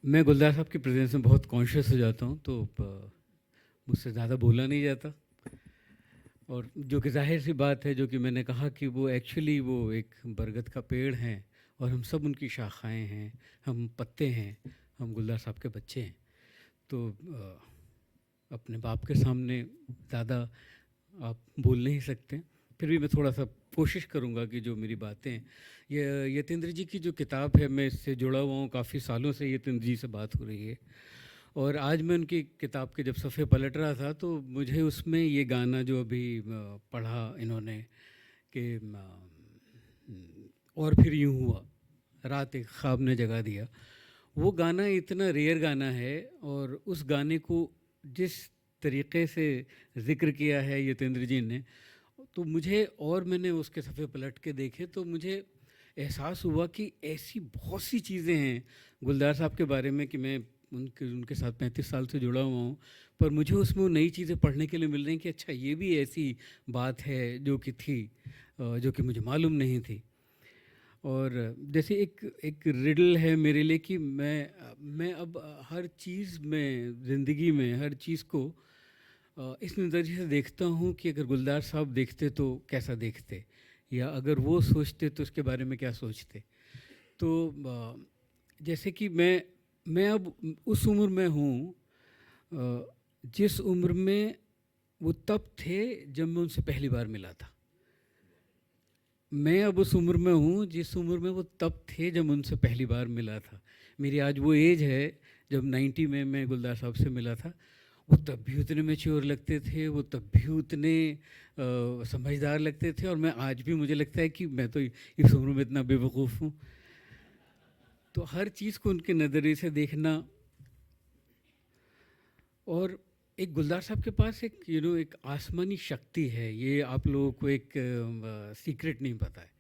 मैं गुलजार साहब की प्रेजेंस में बहुत कॉन्शियस हो जाता हूँ, तो मुझसे ज़्यादा बोला नहीं जाता। और जो कि ज़ाहिर सी बात है, जो कि मैंने कहा कि वो एक्चुअली वो एक बरगद का पेड़ हैं और हम सब उनकी शाखाएं हैं, हम पत्ते हैं, हम गुलजार साहब के बच्चे हैं। तो अपने बाप के सामने ज़्यादा आप बोल नहीं सकते, फिर भी मैं थोड़ा सा कोशिश करूँगा कि जो मेरी बातें हैं, ये यतेंद्र जी की जो किताब है, मैं इससे जुड़ा हुआ हूँ, काफ़ी सालों से यतेंद्र जी से बात हो रही है। और आज मैं उनकी किताब के जब सफ़े पलट रहा था, तो मुझे उसमें ये गाना जो अभी पढ़ा इन्होंने कि और फिर यूँ हुआ, रात एक ख्वाब ने जगा दिया, वो गाना इतना रेयर गाना है। और उस गाने को जिस तरीक़े से ज़िक्र किया है यतेंद्र जी ने, तो मुझे, और मैंने उसके सफ़े पलट के देखे तो मुझे एहसास हुआ कि ऐसी बहुत सी चीज़ें हैं गुलजार साहब के बारे में कि मैं उनके उनके साथ 35 साल से जुड़ा हुआ हूँ, पर मुझे उसमें वो नई चीज़ें पढ़ने के लिए मिल रही हैं कि अच्छा, ये भी ऐसी बात है जो कि थी, जो कि मुझे मालूम नहीं थी। और जैसे एक एक रिडल है मेरे लिए कि मैं अब हर चीज़ में, ज़िंदगी में हर चीज़ को इस नज़रिए से देखता हूँ कि अगर गुलजार साहब देखते तो कैसा देखते, या अगर वो सोचते तो उसके बारे में क्या सोचते। तो जैसे कि मैं अब उस उम्र में हूँ जिस उम्र में वो तब थे जब मैं उनसे पहली बार मिला था। मैं अब उस उम्र में हूँ जिस उम्र में वो तब थे जब उनसे पहली बार मिला था। मेरी आज वो एज है जब 90 में मैं गुलजार साहब से मिला था। वो तब भी उतने मैच्योर लगते थे, वो तब भी उतने समझदार लगते थे, और मैं आज भी, मुझे लगता है कि मैं तो इस उम्र में इतना बेवकूफ़ हूँ। तो हर चीज़ को उनके नज़रिए से देखना। और एक गुलजार साहब के पास एक एक आसमानी शक्ति है, ये आप लोगों को एक सीक्रेट नहीं पता है।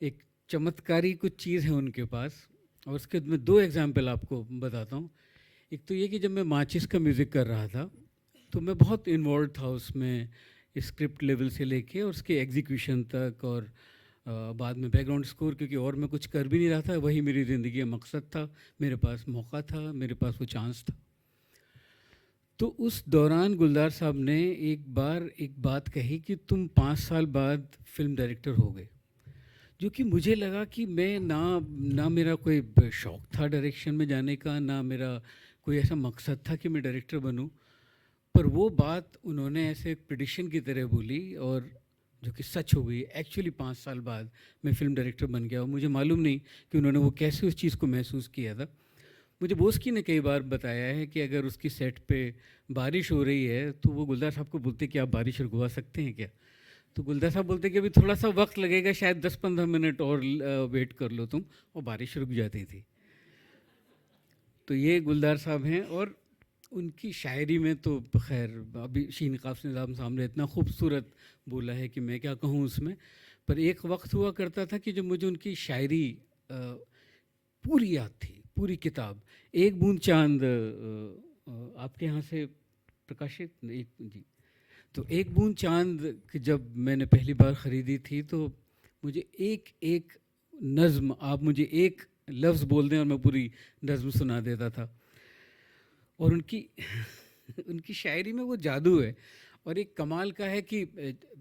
एक चमत्कारी कुछ चीज़ है उनके पास। और उसके मैं दो एग्जाम्पल आपको बताता हूँ। एक तो ये कि जब मैं माचिस का म्यूज़िक कर रहा था, तो मैं बहुत इन्वॉल्व था उसमें, स्क्रिप्ट लेवल से लेके और उसके एग्जीक्यूशन तक, और बाद में बैकग्राउंड स्कोर, क्योंकि और मैं कुछ कर भी नहीं रहा था, वही मेरी ज़िंदगी का मकसद था, मेरे पास मौका था, मेरे पास वो चांस था। तो उस दौरान गुलजार साहब ने एक बार एक बात कही कि तुम 5 साल बाद फिल्म डायरेक्टर हो गए, जो कि मुझे लगा कि मैं ना मेरा कोई शौक़ था डायरेक्शन में जाने का, ना मेरा कोई ऐसा मकसद था कि मैं डायरेक्टर बनूं। पर वो बात उन्होंने ऐसे एक प्रेडिक्शन की तरह बोली, और जो कि सच हो गई। एक्चुअली 5 साल बाद मैं फिल्म डायरेक्टर बन गया, और मुझे मालूम नहीं कि उन्होंने वो कैसे उस चीज़ को महसूस किया था। मुझे बोस्की ने कई बार बताया है कि अगर उसकी सेट पे बारिश हो रही है तो वो गुलजार साहब को बोलते कि आप बारिश रुकवा सकते हैं क्या। तो गुलजार साहब बोलते कि अभी थोड़ा सा वक्त लगेगा, शायद 10-15 मिनट और वेट कर लो तुम, और बारिश रुक जाती थी। तो ये गुलजार साहब हैं। और उनकी शायरी में तो खैर, अभी शीन काफ निज़ाम साहब ने इतना खूबसूरत बोला है कि मैं क्या कहूँ उसमें। पर एक वक्त हुआ करता था कि जब मुझे उनकी शायरी पूरी याद थी, पूरी किताब। एक बूंद चांद आपके यहाँ से प्रकाशित, एक जी, तो एक बूंद चांद की जब मैंने पहली बार ख़रीदी थी, तो मुझे एक एक नज़्म, आप मुझे एक लफ्ज़ बोल दें और मैं पूरी नज़्म सुना देता था। और उनकी उनकी शायरी में वो जादू है। और एक कमाल का है कि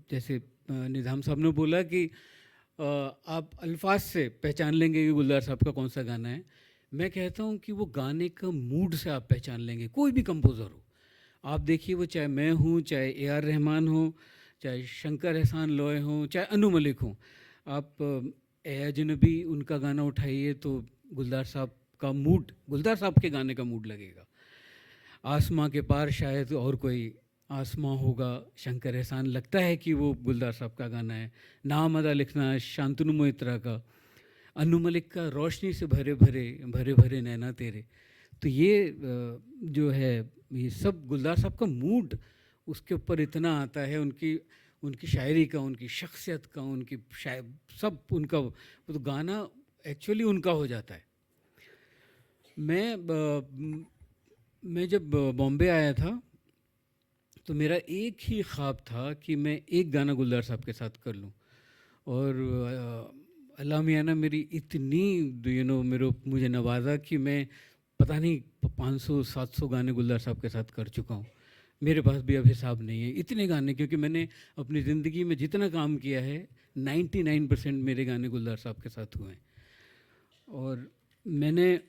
जैसे निज़ाम साहब ने बोला कि आप अल्फाज से पहचान लेंगे कि गुलजार साहब का कौन सा गाना है। मैं कहता हूँ कि वो गाने का मूड से आप पहचान लेंगे, कोई भी कंपोज़र हो। आप देखिए, वो चाहे मैं हूँ, चाहे ए आर रहमान हो, चाहे शंकर एहसान लॉय हो, चाहे अनु मलिक हो, आप ए अजनबी उनका गाना उठाइए तो गुलजार साहब का मूड, गुलजार साहब के गाने का मूड लगेगा। आसमां के पार शायद और कोई आसमां होगा, शंकर एहसान, लगता है कि वो गुलजार साहब का गाना है। नाम अदा लिखना शांतनु मोहित्रा का, अनु मलिक का रोशनी से भरे भरे भरे भरे नैना तेरे। तो ये जो है, ये सब गुलजार साहब का मूड उसके ऊपर इतना आता है, उनकी उनकी शायरी का, उनकी शख्सियत का, उनकी सब उनका, वो तो गाना एक्चुअली उनका हो जाता है। मैं जब बॉम्बे आया था, तो मेरा एक ही ख्वाब था कि मैं एक गाना गुलजार साहब के साथ कर लूं। और अल्लाह मियाँ ने मेरी इतनी मुझे नवाजा कि मैं पता नहीं 500-700 गाने गुलजार साहब के साथ कर चुका हूँ। मेरे पास भी अब हिसाब नहीं है इतने गाने, क्योंकि मैंने अपनी ज़िंदगी में जितना काम किया है 99% मेरे गाने गुलजार साहब के साथ हुए हैं। और मैंने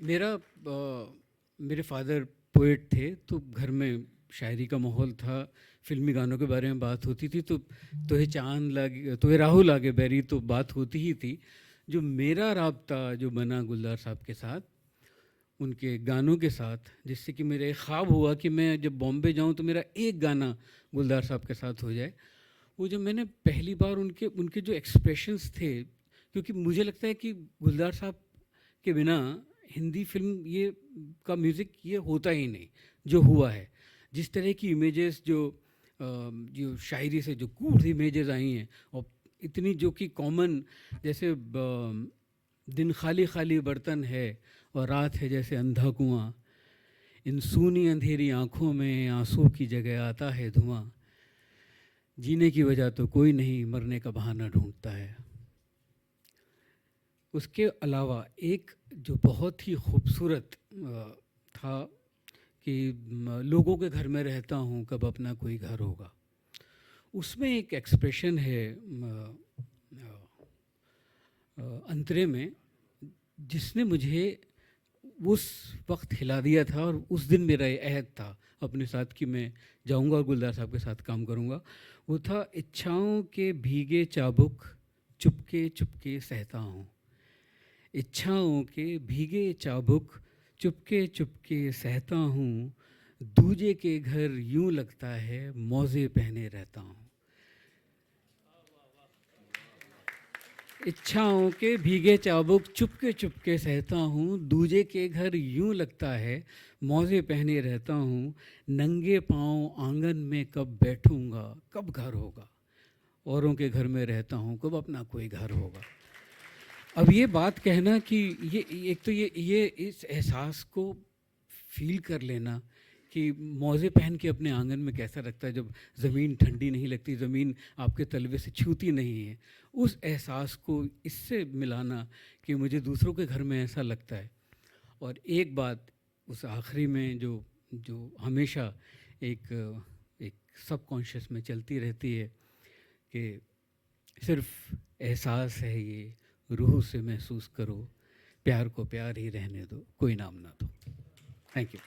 मेरे फादर पोएट थे, तो घर में शायरी का माहौल था, फिल्मी गानों के बारे में बात होती थी, तो तोहे चांद लागे तोहे राहु लागे बैरी तो बात होती ही थी। जो मेरा राब्ता जो बना गुलजार साहब के साथ, उनके गानों के साथ, जिससे कि मेरा एक ख्वाब हुआ कि मैं जब बॉम्बे जाऊं तो मेरा एक गाना गुलजार साहब के साथ हो जाए। वो जब मैंने पहली बार उनके उनके जो एक्सप्रेशंस थे, क्योंकि मुझे लगता है कि गुलजार साहब के बिना हिंदी फिल्म ये का म्यूज़िक ये होता ही नहीं जो हुआ है। जिस तरह की इमेजेस जो शायरी से जो कूल इमेजेस आई हैं, और इतनी जो कि कॉमन, जैसे दिन खाली खाली बर्तन है और रात है जैसे अंधा कुआं, इन सूनी अंधेरी आँखों में आंसू की जगह आता है धुआं, जीने की वजह तो कोई नहीं मरने का बहाना ढूंढता है। उसके अलावा एक जो बहुत ही खूबसूरत था कि लोगों के घर में रहता हूँ कब अपना कोई घर होगा, उसमें एक एक्सप्रेशन है अंतरे में, जिसने मुझे उस वक्त हिला दिया था। और उस दिन मेरा ये अहद था अपने साथ कि मैं जाऊंगा और गुलजार साहब के साथ काम करूंगा। वो था, इच्छाओं के भीगे चाबुक चुपके चुपके सहता हूँ, इच्छाओं के भीगे चाबुक चुपके चुपके सहता हूँ, दूजे के घर यूं लगता है मौजे पहने रहता हूँ। इच्छाओं के भीगे चाबुक चुपके चुपके सहता हूँ, दूजे के घर यूं लगता है मौजे पहने रहता हूँ, नंगे पाँव आंगन में कब बैठूँगा कब घर होगा, औरों के घर में रहता हूँ कब अपना कोई घर होगा। अब ये बात कहना कि ये एक तो ये इस एहसास को फील कर लेना कि मौजे पहन के अपने आंगन में कैसा लगता है जब ज़मीन ठंडी नहीं लगती, ज़मीन आपके तलवे से छूती नहीं है, उस एहसास को इससे मिलाना कि मुझे दूसरों के घर में ऐसा लगता है। और एक बात उस आखिरी में जो जो हमेशा एक एक सबकॉन्शियस में चलती रहती है कि सिर्फ एहसास है ये, रूह से महसूस करो, प्यार को प्यार ही रहने दो, कोई नाम ना दो। Thank you.